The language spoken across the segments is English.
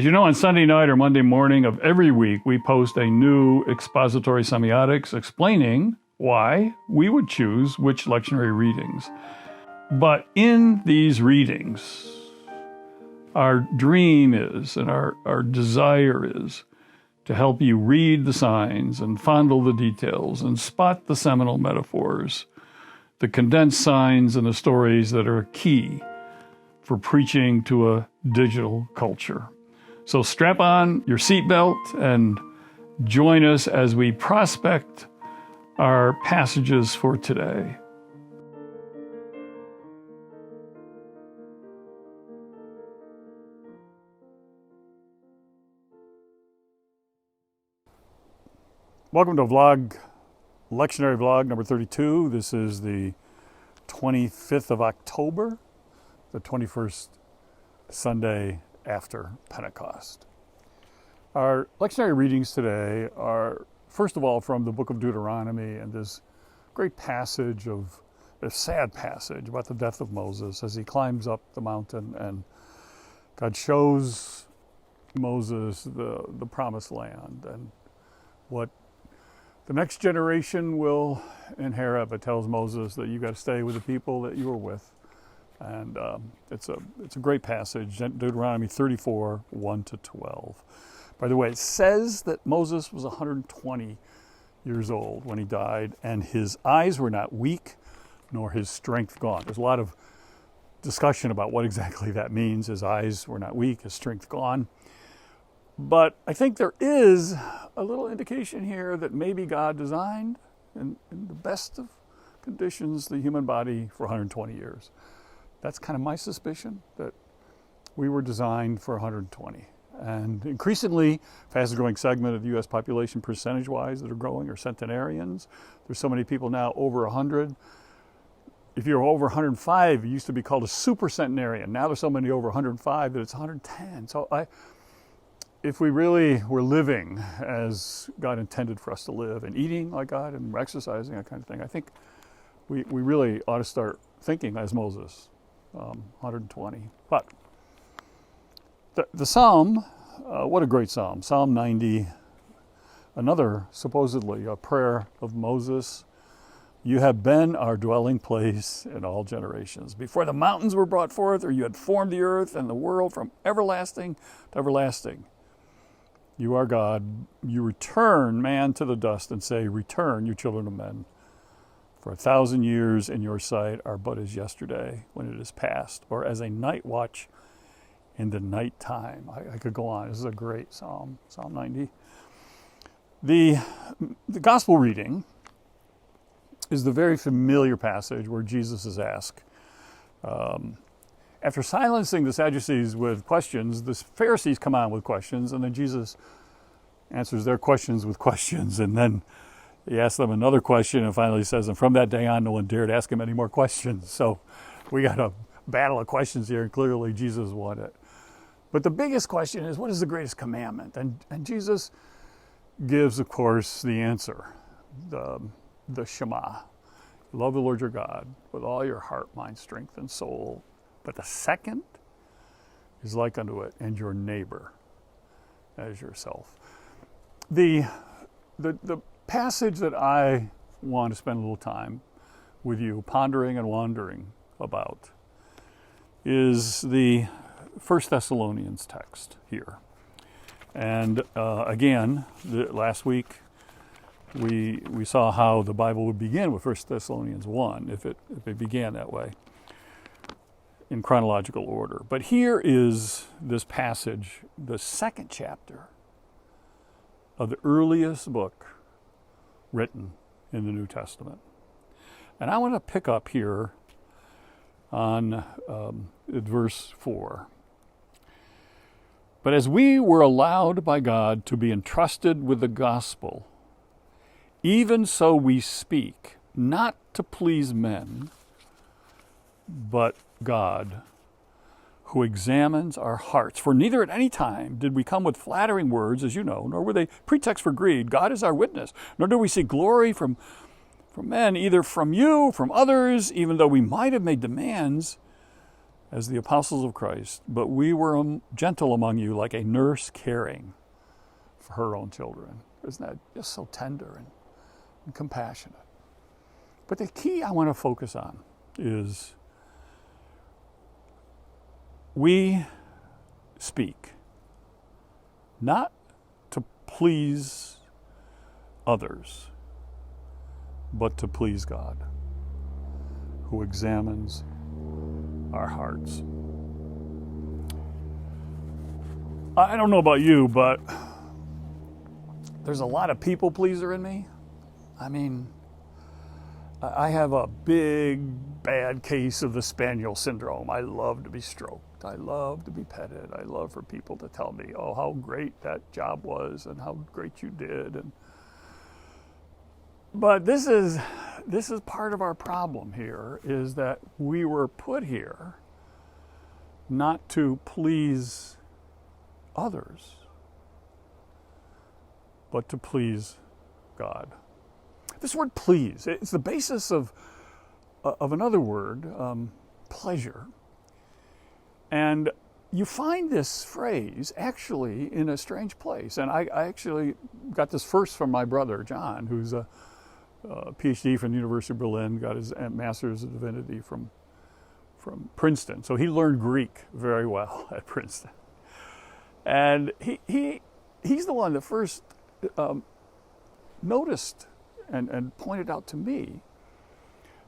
As you know, on Sunday night or Monday morning of every week, we post a new expository semiotics explaining why we would choose which lectionary readings. But in these readings, our dream is, and our desire is, to help you read the signs and fondle the details and spot the seminal metaphors, the condensed signs and the stories that are key for preaching to a digital culture. So strap on your seatbelt and join us as we prospect our passages for today. Welcome to Lectionary vlog number 32. This is the 25th of October, the 21st Sunday after Pentecost. Our lectionary readings today are, first of all, from the book of Deuteronomy and this great passage a sad passage about the death of Moses as he climbs up the mountain and God shows Moses the promised land and what the next generation will inherit, but tells Moses that you got to stay with the people that you were with. And it's a great passage, Deuteronomy 34, 1-12. By the way, it says that Moses was 120 years old when he died, and his eyes were not weak, nor his strength gone. There's a lot of discussion about what exactly that means. His eyes were not weak, his strength gone. But I think there is a little indication here that maybe God designed in the best of conditions the human body for 120 years. That's kind of my suspicion, that we were designed for 120. And increasingly, fastest growing segment of the U.S. population percentage-wise that are growing are centenarians. There's so many people now over 100. If you're over 105, it used to be called a supercentenarian. Now there's so many over 105 that it's 110. So if we really were living as God intended for us to live and eating like God and exercising, that kind of thing, I think we really ought to start thinking as Moses, 120. But the Psalm, what a great Psalm, Psalm 90, another supposedly a prayer of Moses. You have been our dwelling place in all generations. Before the mountains were brought forth, or you had formed the earth and the world from everlasting to everlasting. You are God. You return man to the dust and say, return, you children of men. For 1,000 years in your sight are but as yesterday when it is past, or as a night watch in the night time. I could go on. This is a great psalm, Psalm 90. The gospel reading is the very familiar passage where Jesus is asked, after silencing the Sadducees with questions, the Pharisees come on with questions, and then Jesus answers their questions with questions, and then he asks them another question, and finally says, and from that day on, no one dared ask him any more questions. So we got a battle of questions here, and clearly Jesus won it. But the biggest question is, what is the greatest commandment? And Jesus gives, of course, the answer, the Shema. Love the Lord your God with all your heart, mind, strength, and soul. But the second is like unto it, and your neighbor as yourself. The passage that I want to spend a little time with you pondering and wondering about is the 1 Thessalonians text here. And again, last week we saw how the Bible would begin with 1 Thessalonians 1, if it began that way, in chronological order. But here is this passage, the second chapter of the earliest book written in the New Testament. And I want to pick up here on verse 4. But as we were allowed by God to be entrusted with the gospel, even so we speak, not to please men, but God, who examines our hearts. For neither at any time did we come with flattering words, as you know, nor were they pretext for greed. God is our witness. Nor do we seek glory from men, either from you, from others, even though we might have made demands. as the apostles of Christ, but we were gentle among you like a nurse caring for her own children. Isn't that just so tender and compassionate? But the key I want to focus on is we speak not to please others, but to please God, who examines our hearts. I don't know about you, but there's a lot of people pleaser in me. I mean, I have a big, bad case of the spaniel syndrome. I love to be stroked. I love to be petted. I love for people to tell me, oh, how great that job was and how great you did. But this is part of our problem here, is that we were put here not to please others, but to please God. This word please, it's the basis of another word, pleasure. And you find this phrase actually in a strange place. And I actually got this first from my brother, John, who's a PhD from the University of Berlin, got his Master's of Divinity from Princeton. So he learned Greek very well at Princeton. And he's the one that first noticed and pointed out to me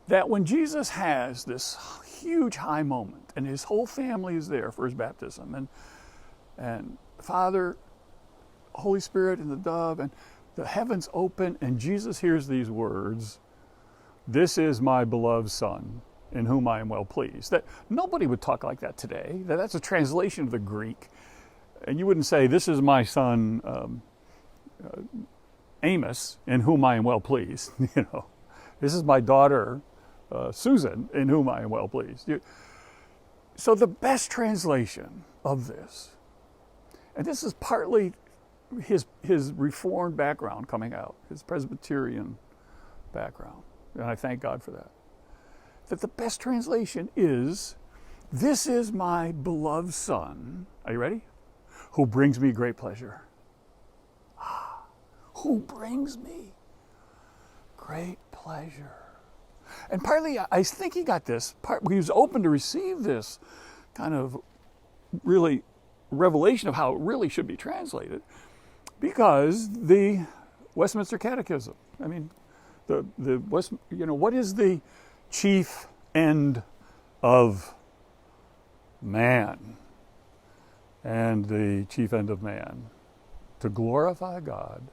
that when Jesus has this huge high moment and his whole family is there for his baptism and Father, Holy Spirit and the dove and the heavens open and Jesus hears these words, "This is my beloved Son in whom I am well pleased." That nobody would talk like that today. That's a translation of the Greek. And you wouldn't say, "This is my son Amos, in whom I am well pleased." This is my daughter Susan, in whom I am well pleased. So the best translation of this, and this is partly his Reformed background coming out, his Presbyterian background, and I thank God for that. That the best translation is, "This is my beloved Son." Are you ready? "Who brings me great pleasure." Who brings me great pleasure. And partly, I think he got this, he was open to receive this kind of really revelation of how it really should be translated, because the Westminster Catechism, I mean, what is the chief end of man? And the chief end of man, to glorify God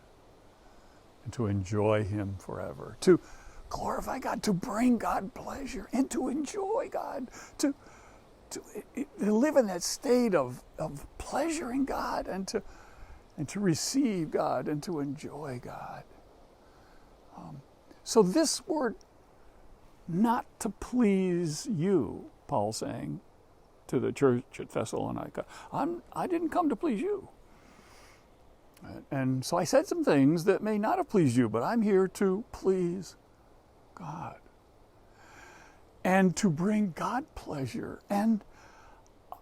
and to enjoy him forever. To glorify God, to bring God pleasure, and to enjoy God, to live in that state of pleasuring God and to receive God and to enjoy God. So this word, not to please you, Paul's saying to the church at Thessalonica, I didn't come to please you. And so I said some things that may not have pleased you, but I'm here to please God and to bring God pleasure. And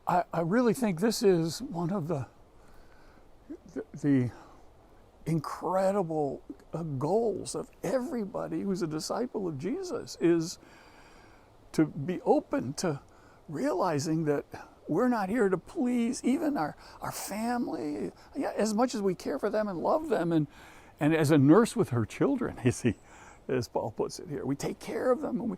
I really think this is one of the incredible goals of everybody who's a disciple of Jesus, is to be open to realizing that we're not here to please even our family, as much as we care for them and love them, and as a nurse with her children, you see, as Paul puts it here. We take care of them,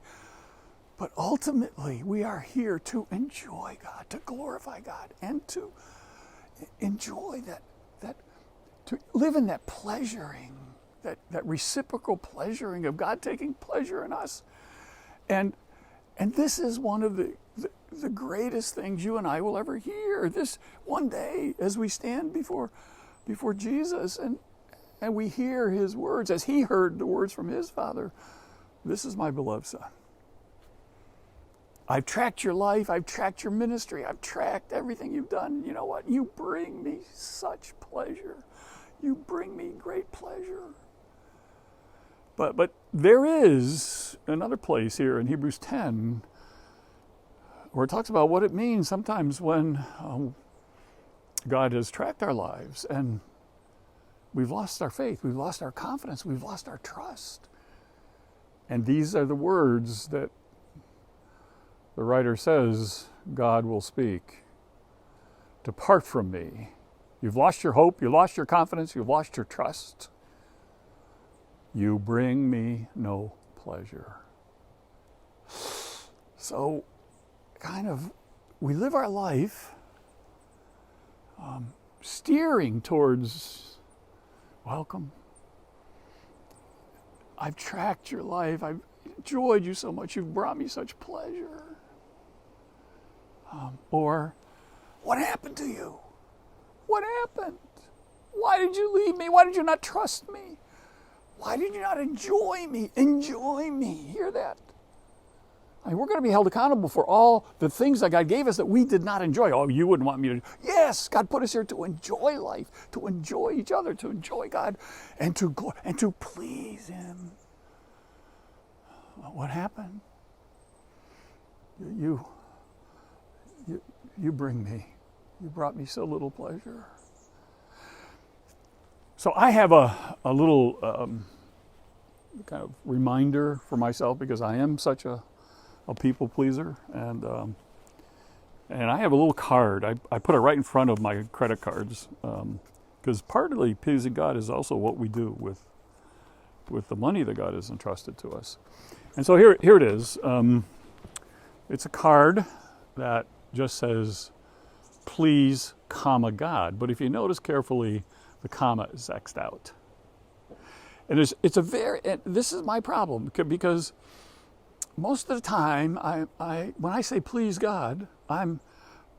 but ultimately we are here to enjoy God, to glorify God, and to enjoy that to live in that pleasuring, that reciprocal pleasuring of God taking pleasure in us. And this is one of the greatest things you and I will ever hear. This one day, as we stand before Jesus and we hear his words, as he heard the words from his Father, "This is my beloved Son. I've tracked your life, I've tracked your ministry, I've tracked everything you've done. You know what? You bring me such pleasure. You bring me great pleasure." But there is another place here in Hebrews 10 where it talks about what it means sometimes when God has tracked our lives and we've lost our faith, we've lost our confidence, we've lost our trust. And these are the words that the writer says God will speak. Depart from me. You've lost your hope, you've lost your confidence, you've lost your trust. You bring me no pleasure. So, we live our life steering towards welcome. I've tracked your life. I've enjoyed you so much. You've brought me such pleasure. Or, what happened to you? What happened? Why did you leave me? Why did you not trust me? Why did you not enjoy me? Enjoy me. Hear that? I mean, we're going to be held accountable for all the things that God gave us that we did not enjoy. Oh, you wouldn't want me to. Yes, God put us here to enjoy life, to enjoy each other, to enjoy God, and to please Him. What happened? You bring me. You brought me so little pleasure. So I have a little kind of reminder for myself, because I am such a people pleaser, and I have a little card. I put it right in front of my credit cards, because partly pleasing God is also what we do with the money that God has entrusted to us. And so here it is. It's a card that just says, please, comma, God. But if you notice carefully, the comma is X'd out. And this is my problem, because most of the time, when I say please God, I'm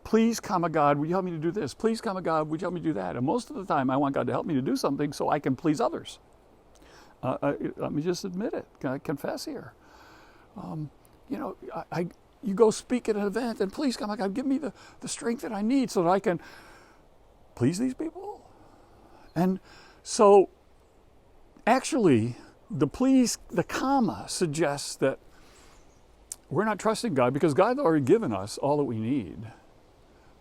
please, comma, God, would you help me to do this? Please, comma, God, would you help me to do that? And most of the time, I want God to help me to do something so I can please others. Let me just admit it. Can I confess here? You go speak at an event, and please, comma, God, give me the strength that I need so that I can please these people. And so, actually, the comma suggests that we're not trusting God, because God's already given us all that we need.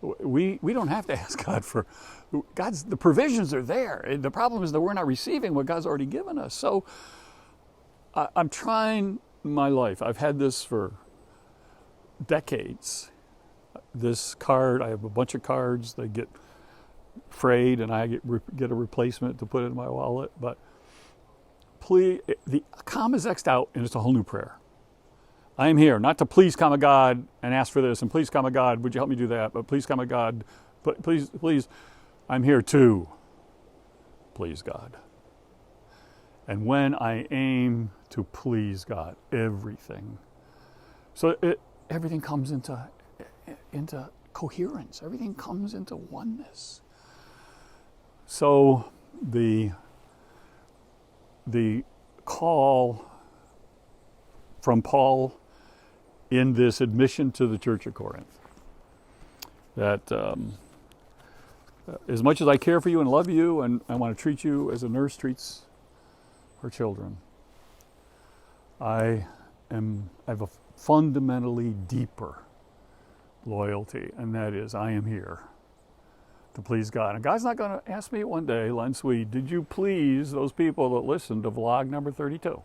We don't have to ask God for the provisions are there. The problem is that we're not receiving what God's already given us. So I'm trying my life. I've had this for decades. This card, I have a bunch of cards. They get frayed, and I get a replacement to put in my wallet. But please, the comma is X'd out, and it's a whole new prayer. I am here, not to please, comma, God, and ask for this, and please, comma, God, would you help me do that? But please, comma, God, please, I'm here to please God. And when I aim to please God, everything comes into coherence. Everything comes into oneness. So the call from Paul in this admission to the church of Corinth, that as much as I care for you and love you, and I want to treat you as a nurse treats her children, I have a fundamentally deeper loyalty, and that is I am here to please God. And God's not going to ask me one day, Leonard Sweet, did you please those people that listened to vlog number 32?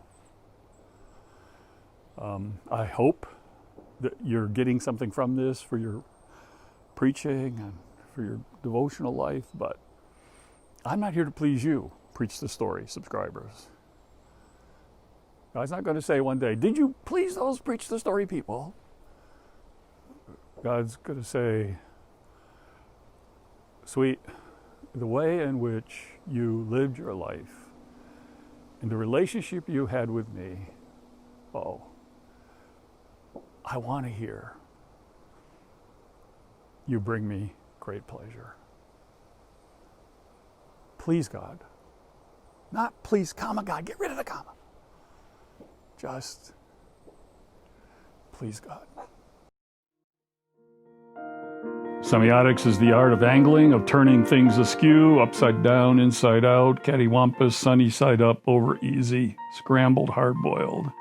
I hope that you're getting something from this for your preaching and for your devotional life, but I'm not here to please you, Preach the Story subscribers. God's not going to say one day, did you please those Preach the Story people? God's going to say, Sweet, the way in which you lived your life and the relationship you had with me, I want to hear you bring me great pleasure. Please God. Not please, comma, God. Get rid of the comma. Just please God. Semiotics is the art of angling, of turning things askew, upside down, inside out, cattywampus, sunny side up, over easy, scrambled, hard-boiled.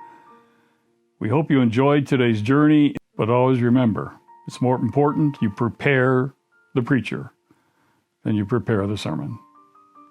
We hope you enjoyed today's journey, but always remember, It's more important you prepare the preacher than you prepare the sermon.